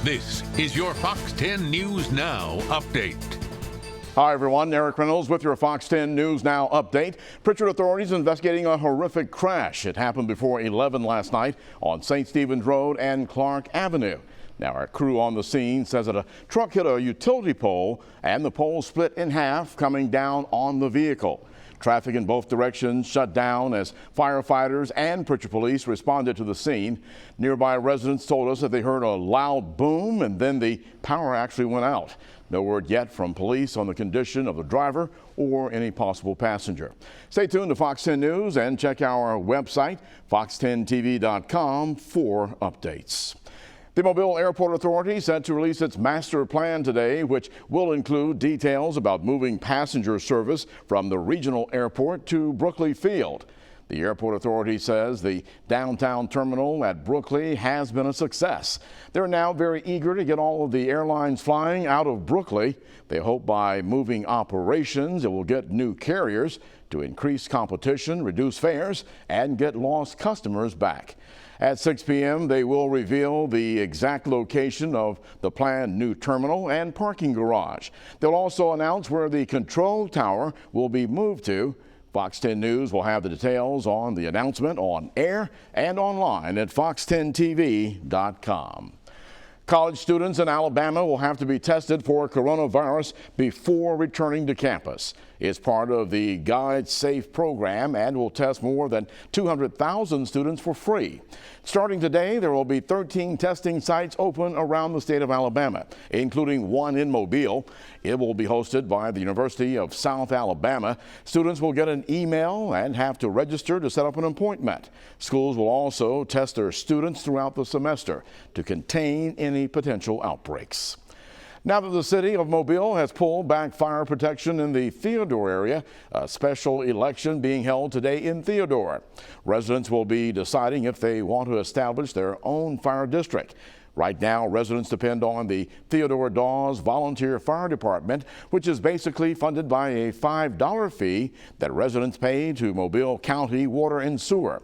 This is your Fox 10 News Now update. Hi, everyone. Eric Reynolds with your Fox 10 News Now update. Prichard authorities investigating a horrific crash. It happened before 11 last night on St. Stephen's Road and Clark Avenue. Now, our crew on the scene says that a truck hit a utility pole and the pole split in half coming down on the vehicle. Traffic in both directions shut down as firefighters and Prichard police responded to the scene. Nearby residents told us that they heard a loud boom and then the power actually went out. No word yet from police on the condition of the driver or any possible passenger. Stay tuned to Fox 10 News and check our website, fox10tv.com, for updates. The Mobile Airport Authority set to release its master plan today, which will include details about moving passenger service from the regional airport to Brookley Field. The airport authority says the downtown terminal at Brookley has been a success. They're now very eager to get all of the airlines flying out of Brookley. They hope by moving operations, it will get new carriers to increase competition, reduce fares, and get lost customers back. At 6 p.m., they will reveal the exact location of the planned new terminal and parking garage. They'll also announce where the control tower will be moved to. Fox 10 News will have the details on the announcement on air and online at fox10tv.com. College students in Alabama will have to be tested for coronavirus before returning to campus. It's part of the Guide Safe program and will test more than 200,000 students for free. Starting today, there will be 13 testing sites open around the state of Alabama, including one in Mobile. It will be hosted by the University of South Alabama. Students will get an email and have to register to set up an appointment. Schools will also test their students throughout the semester to contain any potential outbreaks. Now that the city of Mobile has pulled back fire protection in the THEODORE area, a special election being held today in THEODORE. Residents will be deciding if they want to establish their own fire district. Right now, residents depend on the THEODORE DAWES Volunteer Fire Department, which is basically funded by a $5 fee that residents pay to Mobile County Water and Sewer.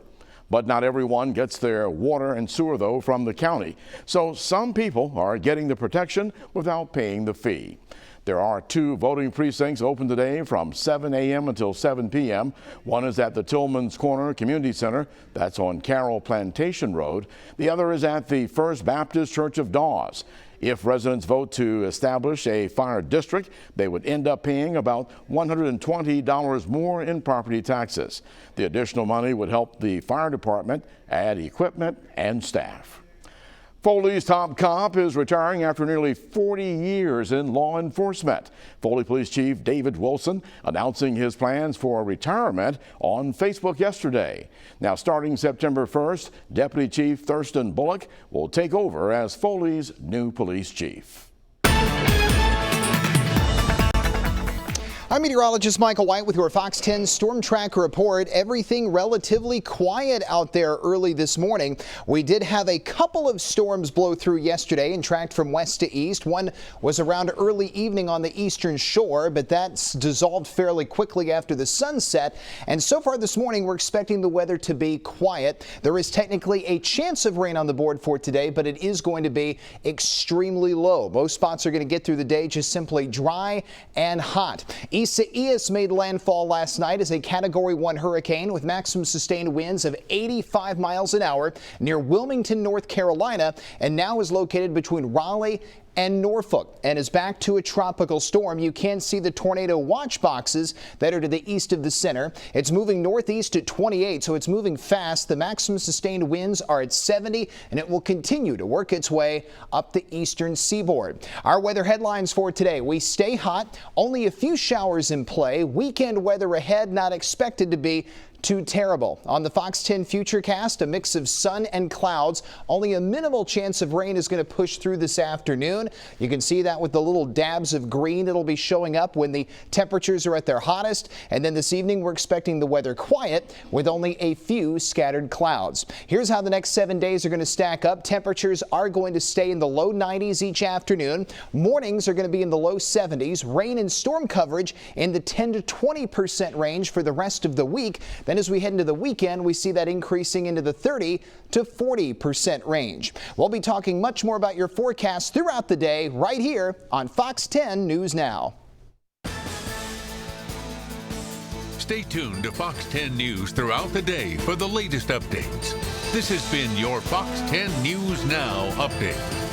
But not everyone gets their water and sewer, though, from the county. So some people are getting the protection without paying the fee. There are 2 voting precincts open today from 7 a.m. until 7 p.m. One is at the Tillman's Corner Community Center. That's on Carroll Plantation Road. The other is at the First Baptist Church of Dawes. If residents vote to establish a fire district, they would end up paying about $120 more in property taxes. The additional money would help the fire department add equipment and staff. Foley's top cop is retiring after nearly 40 years in law enforcement. Foley Police Chief David Wilson announcing his plans for retirement on Facebook yesterday. Now, starting September 1st, Deputy Chief Thurston Bullock will take over as Foley's new police chief. I'm meteorologist Michael White with your Fox 10 Storm Tracker report. Everything relatively quiet out there early this morning. We did have a couple of storms blow through yesterday and tracked from west to east. One was around early evening on the eastern shore, but that's dissolved fairly quickly after the sunset. And so far this morning, we're expecting the weather to be quiet. There is technically a chance of rain on the board for today, but it is going to be extremely low. Most spots are going to get through the day just simply dry and hot. Isaias made landfall last night as a Category 1 hurricane with maximum sustained winds of 85 miles an hour near Wilmington, North Carolina, and now is located between Raleigh and Norfolk and is back to a tropical storm. You can see the tornado watch boxes that are to the east of the center. It's moving northeast at 28, so it's moving fast. The maximum sustained winds are at 70, and it will continue to work its way up the eastern seaboard. Our weather headlines for today: we stay hot, only a few showers in play. Weekend weather ahead, not expected to be too terrible. On the Fox 10 Futurecast, a mix of sun and clouds. Only a minimal chance of rain is going to push through this afternoon. You can see that with the little dabs of green that'll be showing up when the temperatures are at their hottest. And then this evening, we're expecting the weather quiet with only a few scattered clouds. Here's how the next 7 days are going to stack up. Temperatures are going to stay in the low 90s each afternoon. Mornings are going to be in the low 70s. Rain and storm coverage in the 10 to 20% range for the rest of the week. Then as we head into the weekend, we see that increasing into the 30 to 40% range. We'll be talking much more about your forecast throughout the day right here on Fox 10 News Now. Stay tuned to Fox 10 News throughout the day for the latest updates. This has been your Fox 10 News Now update.